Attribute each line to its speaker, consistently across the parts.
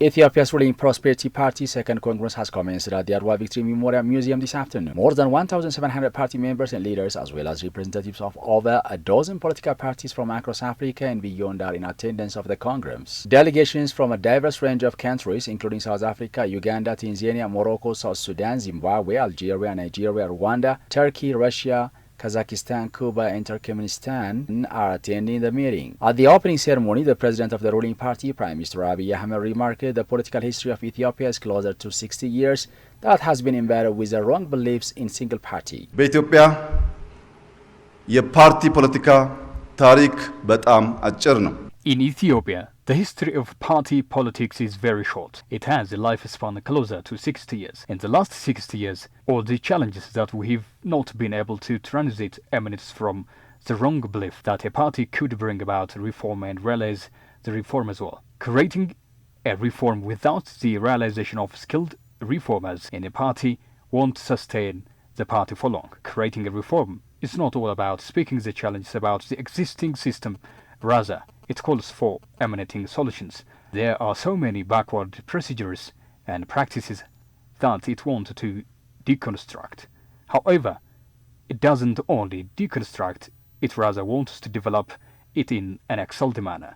Speaker 1: Ethiopia's ruling Prosperity Party Second Congress has commenced at the Adwa Victory Memorial Museum this afternoon. More than 1,700 party members and leaders, as well as representatives of over a dozen political parties from across Africa and beyond, are in attendance of the Congress. Delegations from a diverse range of countries, including South Africa, Uganda, Tanzania, Morocco, South Sudan, Zimbabwe, Algeria, Nigeria, Rwanda, Turkey, Russia, Kazakhstan, Cuba, and Turkmenistan are attending the meeting. At the opening ceremony, the president of the ruling party, Prime Minister Abiy Ahmed, remarked the political history of Ethiopia is closer to 60 years that has been embedded with the wrong beliefs in single party.
Speaker 2: በኢትዮጵያ የፓርቲ ፖለቲካ ታሪክ በጣም አጭር ነው።
Speaker 3: In Ethiopia, the history of party politics is very short. It has a lifespan closer to 60 years. In the last 60 years, all the challenges that we have not been able to transit emanates from the wrong belief that a party could bring about reform and realize the reform as well. Creating a reform without the realization of skilled reformers in a party won't sustain the party for long. Creating a reform is not all about speaking the challenges about the existing system. Rather, it calls for emanating solutions. There are so many backward procedures and practices that it wants to deconstruct. However, it doesn't only deconstruct, it rather wants to develop it in an excellent manner.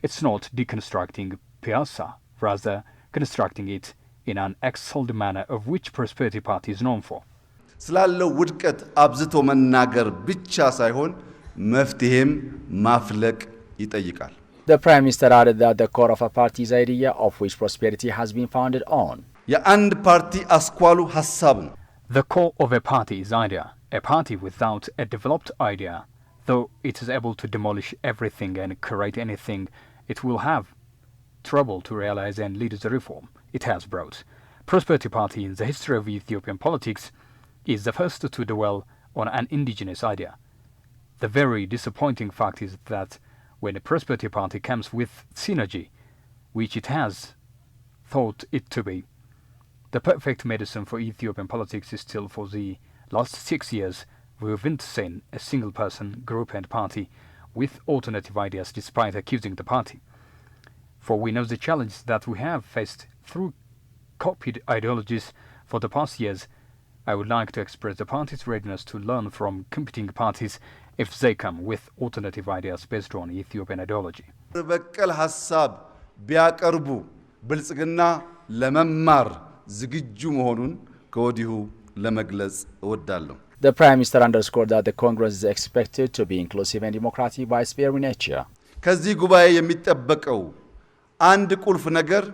Speaker 3: It's not deconstructing Piazza, rather constructing it in an excellent manner of which Prosperity Party is known for.
Speaker 2: ስላለው ውድቀት አብዝቶ መናገር ብቻ ሳይሆን መፍትሄም ማፍለቅ ይጠይቃል።
Speaker 1: The Prime Minister added that the core of a party's idea, of which prosperity has been founded on,
Speaker 2: የአንድ ፓርቲ አስኳሉ ሐሳብ ነው።
Speaker 3: The core of a party is idea. A party without a developed idea, though it is able to demolish everything and create anything, it will have trouble to realize and lead the reform it has brought. Prosperity Party in the history of Ethiopian politics is the first to dwell on an indigenous idea. The very disappointing fact is that when a Prosperity Party comes with synergy, which it has thought it to be, the perfect medicine for Ethiopian politics is still for the last 6 years we haven't seen a single person, group and party with alternative ideas despite accusing the party. For we know the challenges that we have faced through copied ideologies for the past years. I would like to express the party's readiness to learn from competing parties if they come with alternative ideas based on Ethiopian ideology.
Speaker 2: በቀል ሐሳብ ቢያቀርቡ ብልጽግና ለመማር ዝግጁ መሆኑን ከወዲሁ ለመግለጽ እወዳለሁ።
Speaker 1: The Prime Minister underscored that the Congress is expected to be inclusive and democratic by its very nature.
Speaker 2: ከዚህ ጉባኤ የሚጠበቀው አንድ ቁልፍ ነገር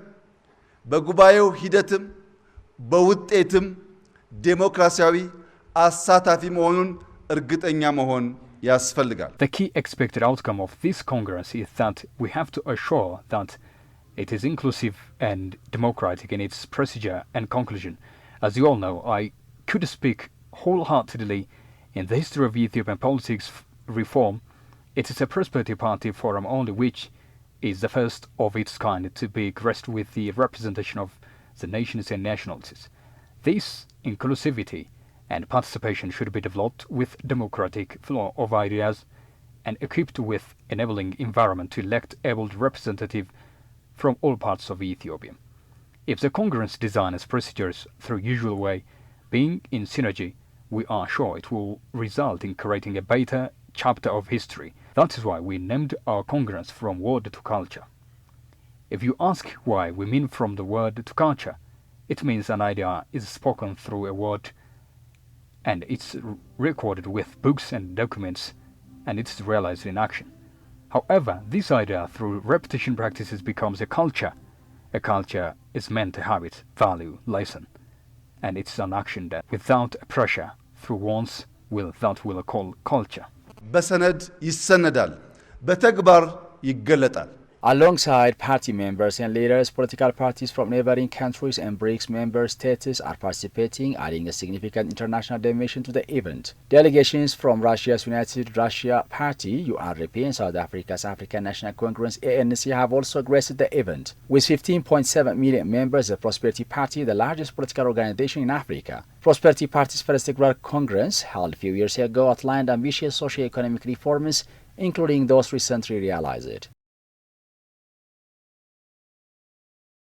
Speaker 2: በጉባኤው ሂደትም በውጤትም ዴሞክራሲያዊ አሳታፊ መሆኑን እርግጠኛ መሆን ያስፈልጋል።
Speaker 3: The key expected outcome of this Congress is that we have to assure that it is inclusive and democratic in its procedure and conclusion. As you all know, I could speak wholeheartedly in the history of Ethiopian politics reform. It is a Prosperity Party forum only which is the first of its kind to be graced with the representation of the nations and nationalities. This inclusivity and participation should be developed with democratic flow of ideas and equipped with enabling environment to elect able representative from all parts of Ethiopia. If the Congress designs procedures through usual way, being in synergy, we are sure it will result in creating a better chapter of history. That is why we named our Congress from word to culture. If you ask why we mean from the word to culture, it means an idea is spoken through a word and it's recorded with books and documents and it's realized in action. However, this idea through repetition practices becomes a culture. A culture is meant to have its value, lesson, and it's an action that without pressure through one's will that will call culture.
Speaker 2: በሰነድ ይሰነዳል፣ በተግባር ይገለጣል።
Speaker 1: Alongside party members and leaders, political parties from neighboring countries and BRICS member states are participating, adding a significant international dimension to the event. Delegations from Russia's United Russia Party, URP, and South Africa's African National Congress, ANC, have also graced the event. With 15.7 million members, the Prosperity Party, the largest political organization in Africa. Prosperity Party's first regular Congress, held a few years ago, outlined ambitious socio-economic reforms, including those recently realized.